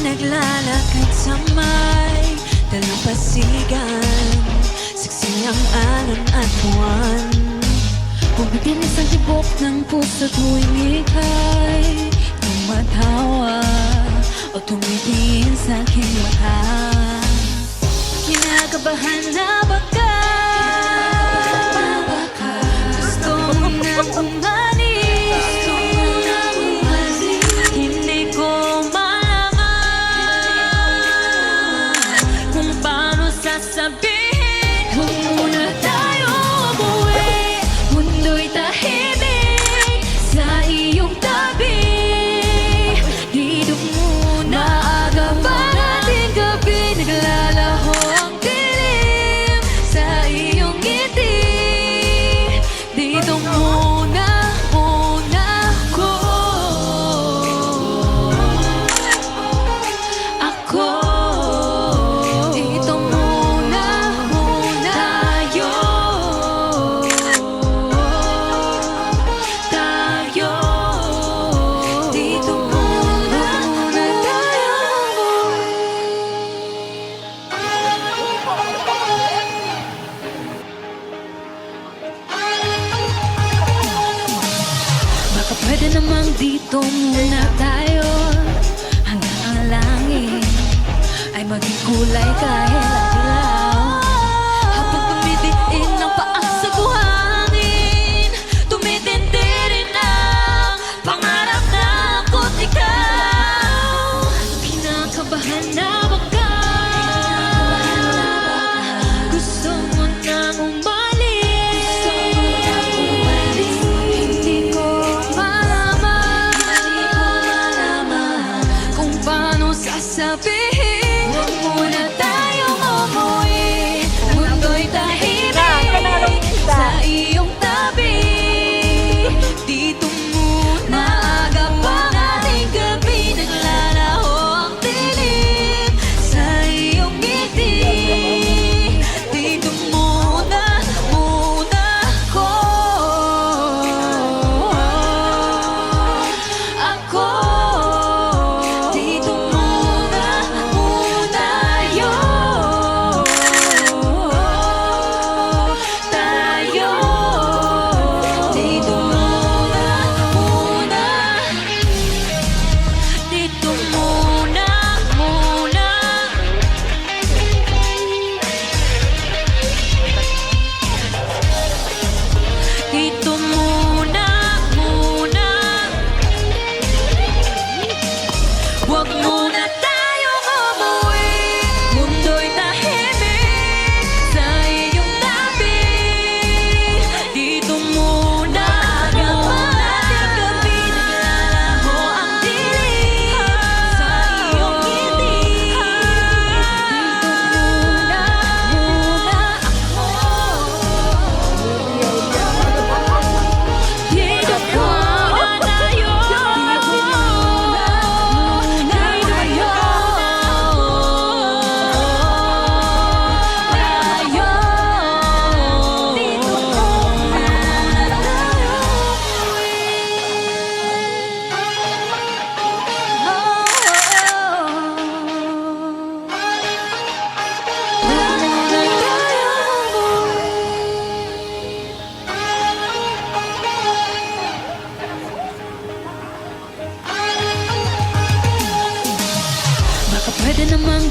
Naglalakad sa may dalampasigan, saksi ang alon at buwan. Bumitinis ang tibok ng puso tuwing ika'y tumatawa o tumitingin sa aking mata. Kinakabahan na baka gusto mo nang umalis, hindi ko sabihin, huwag muna tayo umuwi. Mundo'y tahimik sa iyong tabi. Dito muna aga pa nating gabi, naglalaho ang dilim sa iyong ngiti. Dito muna ako. Pwede namang dito muna tayo hanggang ang langit ay maging kulay kahit dilaw. Habang tumidiin ang paa sa buhangin, tumitindi rin ang pangarap na ako't ikaw. Kinakabahan na baka gusto mo nang umalis. Sabihin, huwag muna tayong umuwi.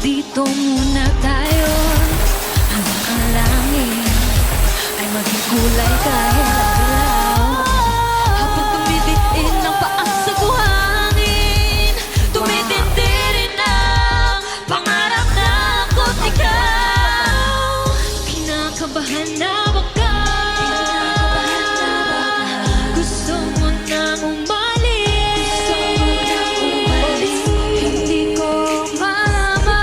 dito muna tayo. Hanggang ang langit ay maging kulay kahit dilaw. Habang tumidiin ang paa sa buhangin, tumitindi rin ang pangarap na ako't ikaw. Kinakabahan na baka gusto mo nang umalis. Hindi ko malaman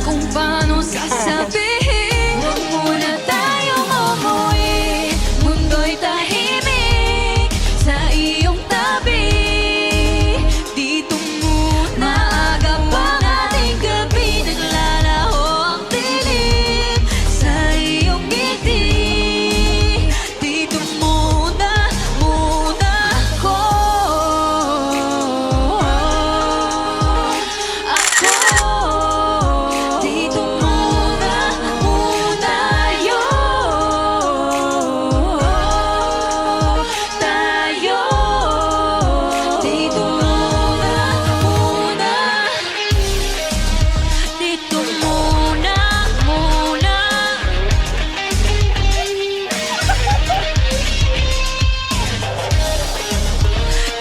kung paano sasabihin. Huwag muna tayong umuwi, mundo'y tahimik sa iyong tabi. Dito muna agap ang ating gabi, naglalaho ang dilim sa iyong ngiti. Dito muna ako. Dito muna tayo. Dito muna.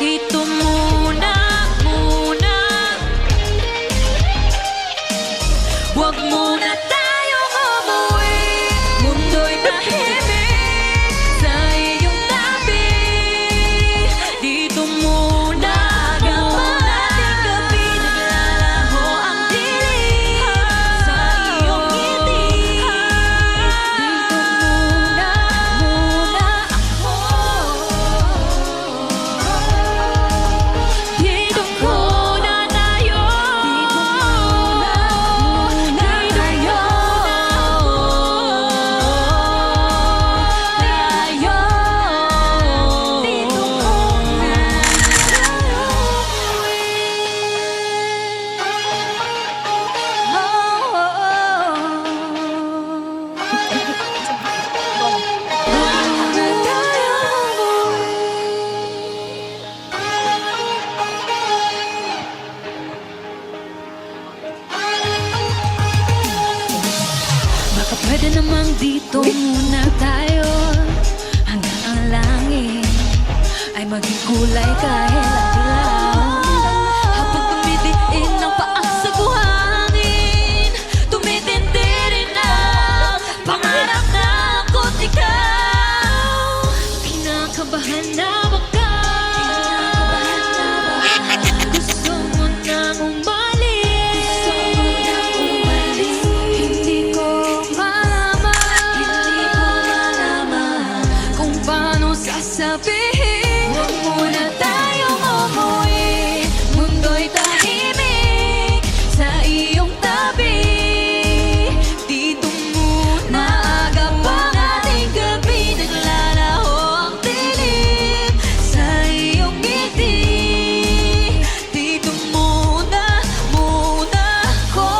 Dito muna. Huwag muna tayong umuwi, mundo'y tahimik sa iyong tabi. Dito muna agap ang ating gabi, naglalaho ang dilim sa iyong ngiti. Dito muna ako. Dito muna tayo. Baka pwede namang dito muna tayo. Hanggang ang langit ay maging kulay kahit dilaw. Habang tumidiin ang paa sa buhangin, tumitindi rin ang pangarap na ako't ikaw. Kinakabahan na baka gusto mo nang umalis. Hindi ko malaman kung paano sasabihin. Huwag muna tayong umuwi, mundo'y tahimik sa iyong tabi. Dito muna agap ang ating gabi, naglalaho ang dilim sa iyong ngiti. Dito muna ako.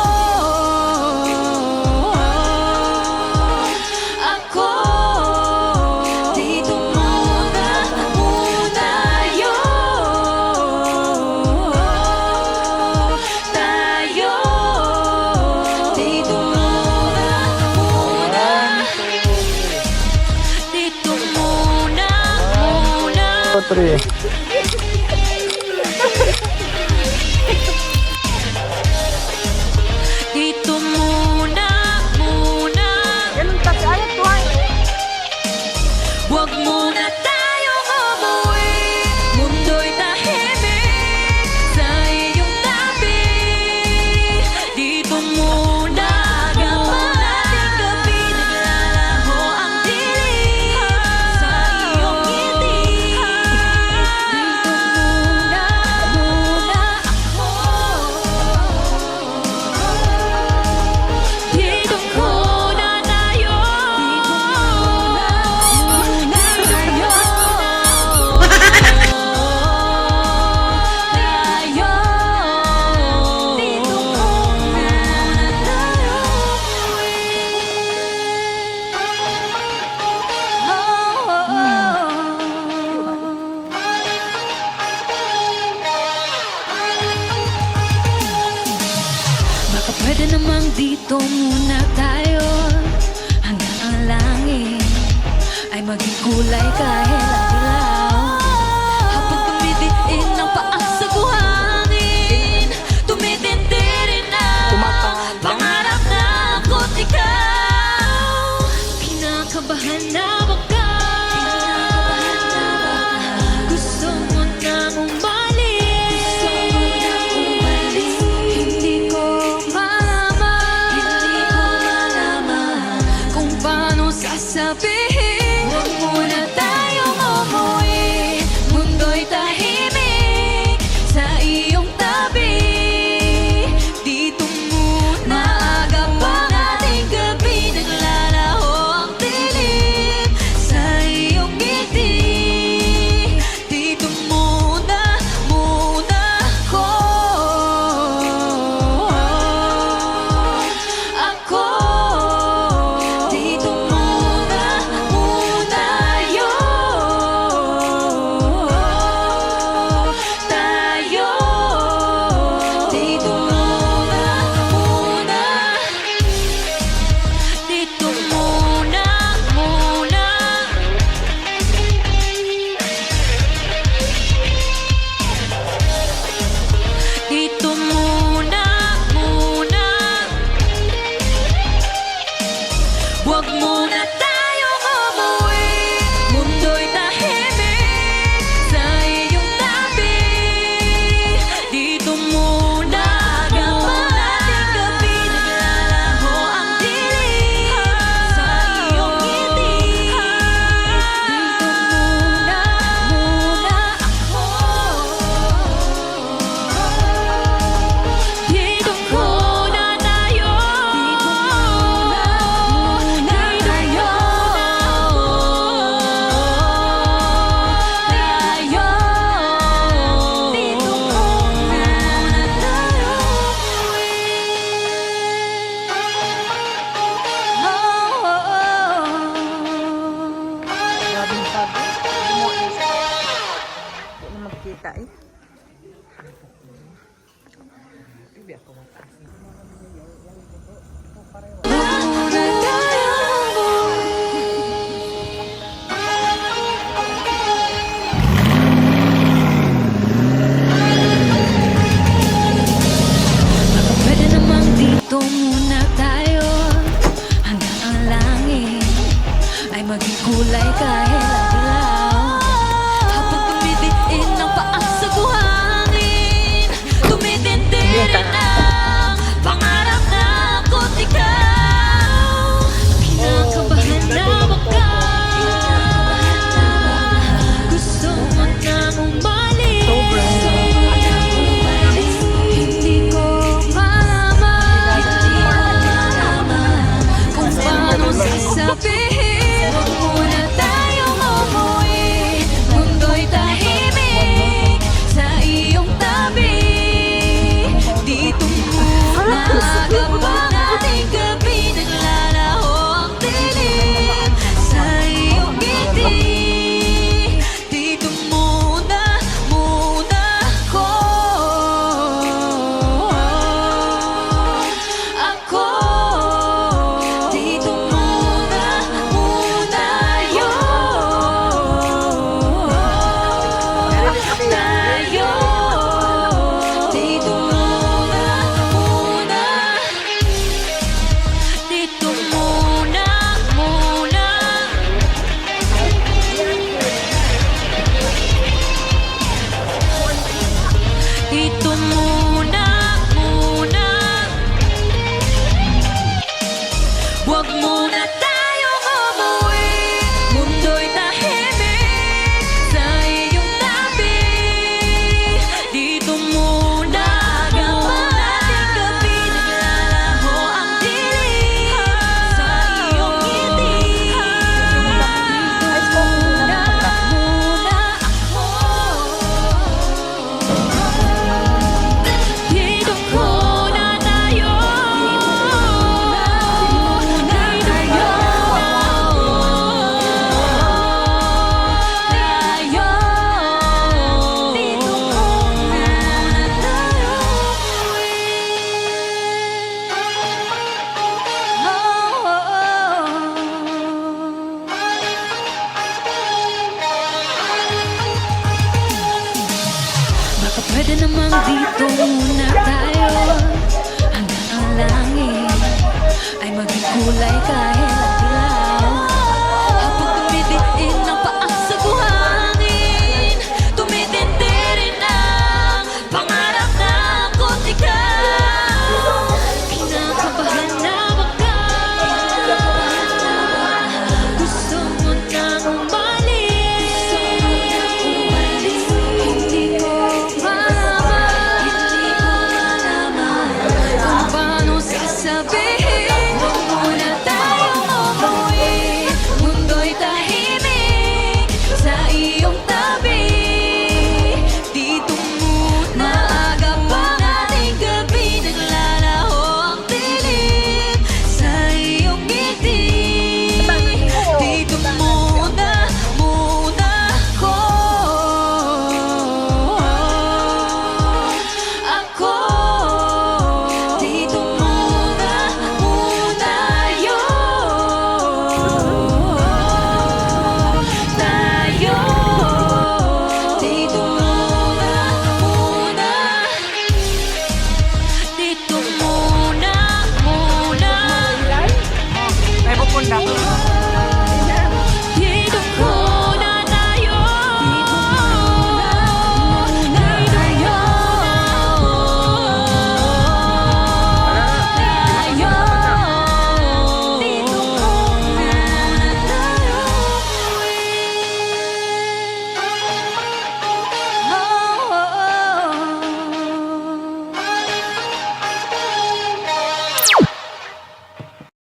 Dito muna tayo. Dito muna. 3. Dito muna. Huwag muna tayong umuwi, mundo'y tahimik sa iyong tabi. Dito muna agap ang ating gabi, naglalaho ang dilim sa iyong ngiti. Dito muna ako. Dito muna tayo. Dito muna dito muna tayo hanggang ang langit ay maging kulay kahit ang dilaw. Habang tumidiin ang paa sa buhangin, tumitindi rin ang pangarap na ako't ikaw. Kinakabahan na baka gusto mo nang umalis. Hindi ko malaman kung paano sasabihin. Huwag muna tayong umuwi, mundo'y tahimik sa iyong tabi. Dito muna, maaga pang ating gabi, naglalaho ang dilim sa iyong ngiti. Dito muna ako. Dito muna tayo. Dito muna. Dito muna. Dito muna. Huwag muna tayong umuwi, mundo'y tahimik sa iyong tabi. Dito muna, hanggang ating gabi, naglalaho ang dilim sa iyong ngiti. Dito muna ako. Dito muna tayo. Grabing sabi. Hindi mo isa. Hindi na magkita eh. Hindi ako mataas. Pwede namang dito muna tayo hanggang ang langit ay maging kulay kahit ang dilaw. Habang tumidiin ang paa sa buhangin, tumitindi rin ang pangarap na ako't ikaw. Kinakabahan na baka gusto mo nang umalis. Hindi ko malaman kung paano sasabihin. Huwag muna tayo namang dito muna tayo hanggang ang langit ay maging kulay kahit